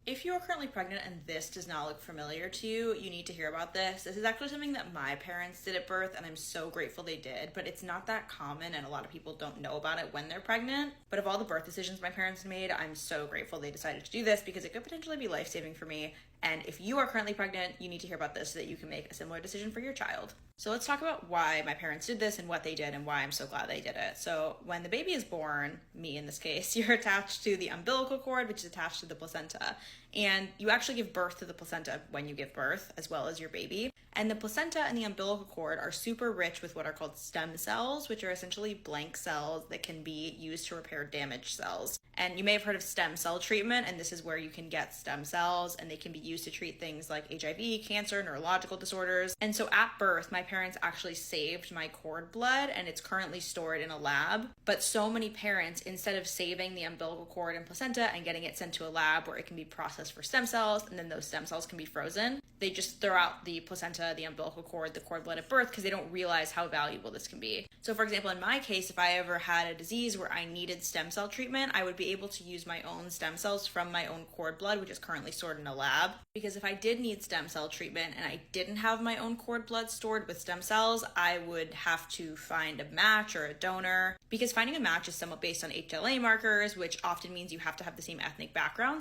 If you are currently pregnant and this does not look familiar to you, you need to hear about this. This is actually something that my parents did at birth, and I'm so grateful they did, but it's not that common, and a lot of people don't know about it when they're pregnant. But of all the birth decisions my parents made, I'm so grateful they decided to do this because it could potentially be life-saving for me. And if you are currently pregnant, you need to hear about this so that you can make a similar decision for your child. So let's talk about why my parents did this and what they did and why I'm so glad they did it. So when the baby is born, me in this case, you're attached to the umbilical cord, which is attached to the placenta. And you actually give birth to the placenta when you give birth, as well as your baby. And the placenta and the umbilical cord are super rich with what are called stem cells, which are essentially blank cells that can be used to repair damaged cells. And you may have heard of stem cell treatment, and this is where you can get stem cells, and they can be used to treat things like HIV, cancer, neurological disorders. And so at birth, my parents actually saved my cord blood, and it's currently stored in a lab. But so many parents, instead of saving the umbilical cord and placenta and getting it sent to a lab where it can be processed for stem cells, and then those stem cells can be frozen, they just throw out the placenta, the umbilical cord, the cord blood at birth because they don't realize how valuable this can be. So for example, in my case, if I ever had a disease where I needed stem cell treatment, I would be able to use my own stem cells from my own cord blood, which is currently stored in a lab. Because if I did need stem cell treatment and I didn't have my own cord blood stored with stem cells, I would have to find a match or a donor, because finding a match is somewhat based on HLA markers, which often means you have to have the same ethnic background. So